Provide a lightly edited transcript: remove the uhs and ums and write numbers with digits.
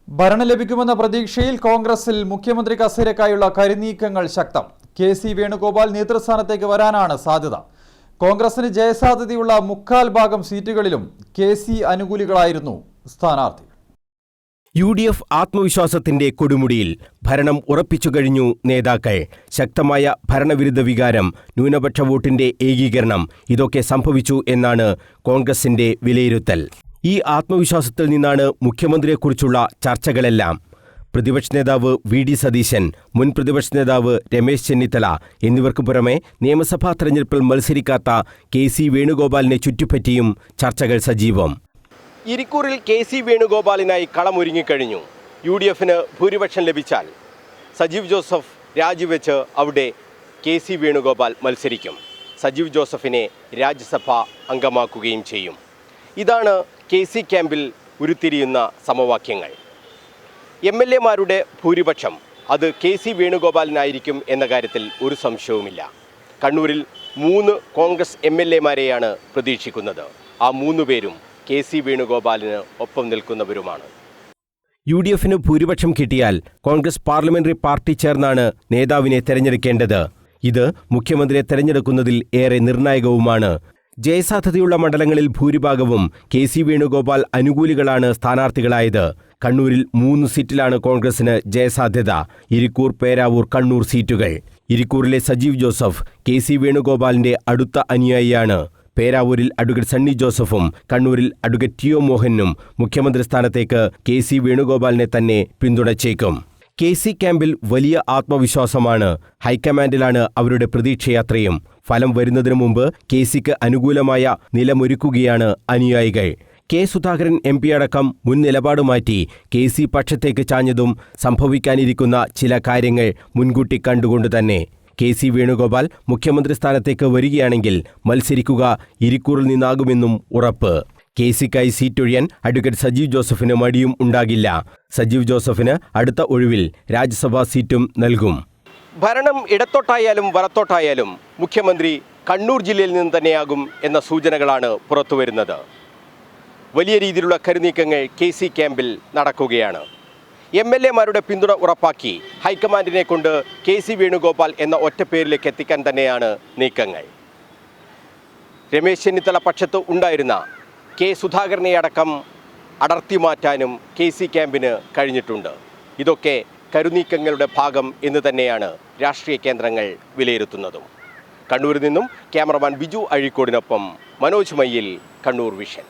ഭരണം ലഭിക്കുമെന്ന പ്രതീക്ഷയിൽ കോൺഗ്രസിൽ മുഖ്യമന്ത്രി കസേരയ്ക്കായുള്ള കരുനീക്കങ്ങൾ ശക്തം. കെ.സി. വേണുഗോപാൽ നേതൃസ്ഥാനത്തേക്ക് വരാനാണ് സാധ്യത. കോൺഗ്രസിന് ജയസാധ്യതയുള്ള 3/4 സീറ്റുകളിലും കെ.സി. അനുകൂലികളായിരുന്നു സ്ഥാനാർത്ഥികൾ. UDF ആത്മവിശ്വാസത്തിന്റെ കൊടുമുടിയിൽ ഭരണം ഉറപ്പിച്ചു കഴിഞ്ഞു നേതാക്കൾ. ശക്തമായ ഭരണവിരുദ്ധ വികാരം, ന്യൂനപക്ഷ വോട്ടിന്റെ ഏകീകരണം ഇതൊക്കെ സംഭവിച്ചു എന്നാണ് കോൺഗ്രസിന്റെ വിലയിരുത്തൽ. ഈ ആത്മവിശ്വാസത്തിൽ നിന്നാണ് മുഖ്യമന്ത്രിയെക്കുറിച്ചുള്ള ചർച്ചകളെല്ലാം. പ്രതിപക്ഷ നേതാവ് വി.ഡി. സതീശൻ, മുൻ പ്രതിപക്ഷ നേതാവ് രമേശ് ചെന്നിത്തല എന്നിവർക്ക് പുറമെ നിയമസഭാ തെരഞ്ഞെടുപ്പിൽ മത്സരിക്കാത്ത കെ.സി. വേണുഗോപാലിനെ ചുറ്റിപ്പറ്റിയും ചർച്ചകൾ സജീവം. ഇരിക്കൂറിൽ കെ.സി. വേണുഗോപാലിനായി കളമൊരുങ്ങിക്കഴിഞ്ഞു. UDFന് ഭൂരിപക്ഷം ലഭിച്ചാൽ സജീവ് ജോസഫ് രാജിവെച്ച് അവിടെ കെ.സി. വേണുഗോപാൽ മത്സരിക്കും. സജീവ് ജോസഫിനെ രാജ്യസഭാ അംഗമാക്കുകയും ചെയ്യും. ഇതാണ് കെ.സി. ക്യാമ്പിൽ ഉരുത്തിരിയുന്ന സമവാക്യങ്ങൾ. MLA-മാരുടെ ഭൂരിപക്ഷം അത് കെ.സി. വേണുഗോപാലിനായിരിക്കും എന്ന കാര്യത്തിൽ ഒരു സംശയവുമില്ല. കണ്ണൂരിൽ 3 കോൺഗ്രസ് MLA-മാരെയാണ് പ്രതീക്ഷിക്കുന്നത്. ആ 3 പേരും കെ.സി. വേണുഗോപാലിന് ഒപ്പം നിൽക്കുന്നവരുമാണ്. UDFന് ഭൂരിപക്ഷം കിട്ടിയാൽ കോൺഗ്രസ് പാർലമെന്ററി പാർട്ടി ചേർന്നാണ് നേതാവിനെ തെരഞ്ഞെടുക്കേണ്ടത്. ഇത് മുഖ്യമന്ത്രിയെ തെരഞ്ഞെടുക്കുന്നതിൽ ഏറെ നിർണായകവുമാണ്. ജയസാധ്യതയുള്ള മണ്ഡലങ്ങളിൽ ഭൂരിഭാഗവും കെ.സി. വേണുഗോപാൽ അനുകൂലികളാണ് സ്ഥാനാർത്ഥികളായത്. കണ്ണൂരിൽ 3 സീറ്റിലാണ് കോൺഗ്രസിന് ജയസാധ്യത. ഇരിക്കൂർ, പേരാവൂർ, കണ്ണൂർ സീറ്റുകൾ. ഇരിക്കൂറിലെ സജീവ് ജോസഫ് കെ.സി. വേണുഗോപാലിന്റെ അടുത്ത അനുയായിയാണ്. പേരാവൂരിൽ അഡ്വക്കേറ്റ് സണ്ണി ജോസഫും കണ്ണൂരിൽ അഡ്വക്കേറ്റ് ടി.ഒ. മോഹനും മുഖ്യമന്ത്രി സ്ഥാനത്തേക്ക് കെ.സി. വേണുഗോപാലിനെ തന്നെ പിന്തുണച്ചേക്കും. കെ.സി. ക്യാമ്പിൽ വലിയ ആത്മവിശ്വാസമാണ്. ഹൈക്കമാൻഡിലാണ് അവരുടെ പ്രതീക്ഷയാത്രയും. ഫലം വരുന്നതിനു മുമ്പ് കെ.സിക്ക് അനുകൂലമായ നിലമൊരുക്കുകയാണ് അനുയായികൾ. കെ. സുധാകരൻ MP അടക്കം മുൻ നിലപാട് മാറ്റി കെ.സി. പക്ഷത്തേക്ക് ചാഞ്ഞതും സംഭവിക്കാനിരിക്കുന്ന ചില കാര്യങ്ങൾ മുൻകൂട്ടി കണ്ടുകൊണ്ട് തന്നെ. കെ.സി. വേണുഗോപാൽ മുഖ്യമന്ത്രി സ്ഥാനത്തേക്ക് വരികയാണെങ്കിൽ മത്സരിക്കുക ഇരിക്കൂറിൽ നിന്നാകുമെന്നും ഉറപ്പ്. കെ.സിക്കായി സീറ്റൊഴിയാൻ അഡ്വക്കേറ്റ് സജീവ് ജോസഫിന് മടിയും ഉണ്ടാകില്ല. സജീവ് ജോസഫിന് അടുത്ത ഒഴിവിൽ രാജ്യസഭാ സീറ്റും നൽകും. ഭരണം ഇടത്തോട്ടായാലും വലത്തോട്ടായാലും മുഖ്യമന്ത്രി കണ്ണൂർ ജില്ലയിൽ നിന്ന് തന്നെയാകും എന്ന സൂചനകളാണ് പുറത്തുവരുന്നത്. വലിയ രീതിയിലുള്ള കരുനീക്കങ്ങൾ കെ.സി. ക്യാമ്പിൽ നടക്കുകയാണ്. MLA-മാരുടെ പിന്തുണ ഉറപ്പാക്കി ഹൈക്കമാൻഡിനെ കൊണ്ട് കെ.സി. വേണുഗോപാൽ എന്ന ഒറ്റപ്പേരിലേക്ക് എത്തിക്കാൻ തന്നെയാണ് നീക്കങ്ങൾ. രമേശ് ചെന്നിത്തല പക്ഷത്ത് ഉണ്ടായിരുന്ന കെ. സുധാകരനെ അടക്കം അടർത്തി മാറ്റാനും കെ.സി. ക്യാമ്പിന് കഴിഞ്ഞിട്ടുണ്ട്. ഇതൊക്കെ കരുനീക്കങ്ങളുടെ ഭാഗം എന്ന് തന്നെയാണ് രാഷ്ട്രീയ കേന്ദ്രങ്ങൾ വിലയിരുത്തുന്നതും. കണ്ണൂരിൽ നിന്നും ക്യാമറമാൻ ബിജു അഴീക്കോടിനൊപ്പം മനോജ് മയ്യിൽ, കണ്ണൂർ വിഷൻ.